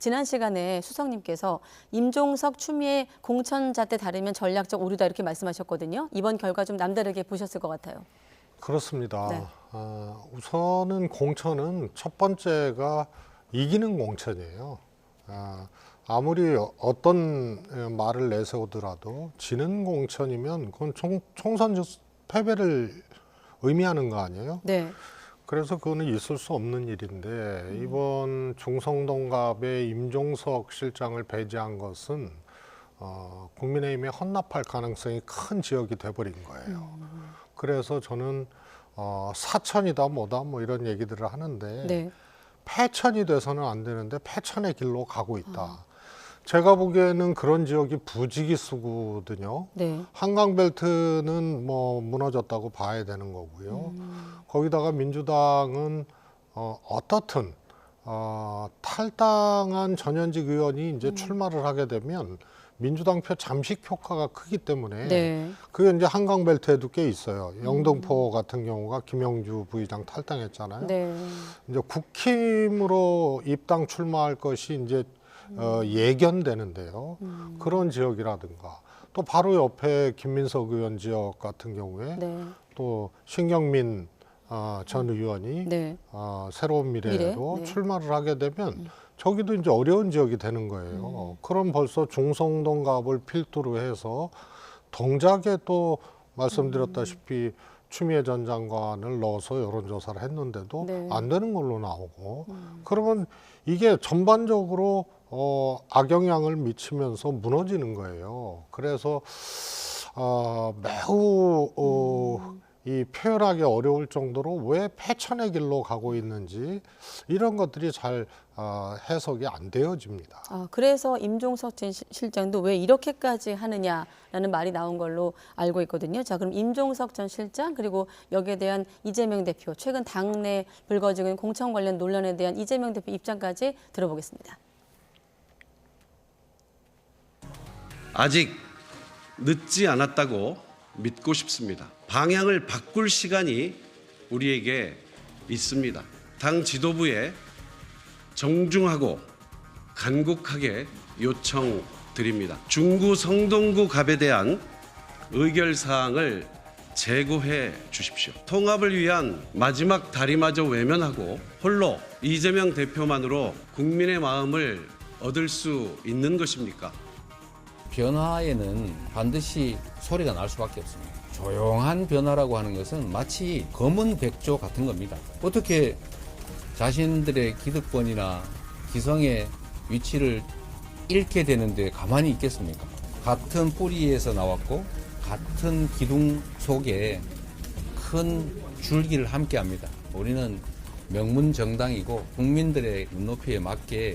지난 시간에 수석님께서 임종석, 추미애 공천자 때 다르면 전략적 오류다 이렇게 말씀하셨거든요. 이번 결과 좀 남다르게 보셨을 것 같아요. 그렇습니다. 네. 우선은 공천은 첫 번째가 이기는 공천이에요. 아무리 어떤 말을 내세우더라도 지는 공천이면 그건 총선 패배를 의미하는 거 아니에요? 네. 그래서 그거는 있을 수 없는 일인데 이번 중성동갑의 임종석 실장을 배제한 것은 국민의힘에 헌납할 가능성이 큰 지역이 돼버린 거예요. 그래서 저는 사천이다 뭐다 뭐 이런 얘기들을 하는데 네. 패천이 돼서는 안 되는데 패천의 길로 가고 있다. 제가 보기에는 그런 지역이 부지기수거든요. 네. 한강벨트는 뭐 무너졌다고 봐야 되는 거고요. 거기다가 민주당은 어떻든 탈당한 전현직 의원이 이제 출마를 하게 되면 민주당 표 잠식 효과가 크기 때문에 네. 그게 이제 한강벨트에도 꽤 있어요. 영등포 같은 경우가 김영주 부의장 탈당했잖아요. 네. 이제 국힘으로 입당 출마할 것이 이제 예견되는데요. 그런 지역이라든가 또 바로 옆에 김민석 의원 지역 같은 경우에 네. 또 신경민 전 의원이 네. 새로운 미래로 네. 출마를 하게 되면 저기도 이제 어려운 지역이 되는 거예요. 그럼 벌써 중성동갑을 필두로 해서 동작에 또 말씀드렸다시피 추미애 전 장관을 넣어서 여론조사를 했는데도 네. 안 되는 걸로 나오고 그러면 이게 전반적으로 악영향을 미치면서 무너지는 거예요. 그래서 매우 이 표현하기 어려울 정도로 왜 패천의 길로 가고 있는지 이런 것들이 잘 해석이 안 되어집니다. 그래서 임종석 전 실장도 왜 이렇게까지 하느냐라는 말이 나온 걸로 알고 있거든요. 자, 그럼 임종석 전 실장 그리고 여기에 대한 이재명 대표 최근 당내 불거지고 있는 공천 관련 논란에 대한 이재명 대표 입장까지 들어보겠습니다. 아직 늦지 않았다고 믿고 싶습니다. 방향을 바꿀 시간이 우리에게 있습니다. 당 지도부에 정중하고 간곡하게 요청드립니다. 중구 성동구 갑에 대한 의결사항을 제고해 주십시오. 통합을 위한 마지막 다리마저 외면하고 홀로 이재명 대표만으로 국민의 마음을 얻을 수 있는 것입니까? 변화에는 반드시 소리가 날 수밖에 없습니다. 조용한 변화라고 하는 것은 마치 검은 백조 같은 겁니다. 어떻게 자신들의 기득권이나 기성의 위치를 잃게 되는데 가만히 있겠습니까? 같은 뿌리에서 나왔고 같은 기둥 속에 큰 줄기를 함께 합니다. 우리는 명문정당이고 국민들의 눈높이에 맞게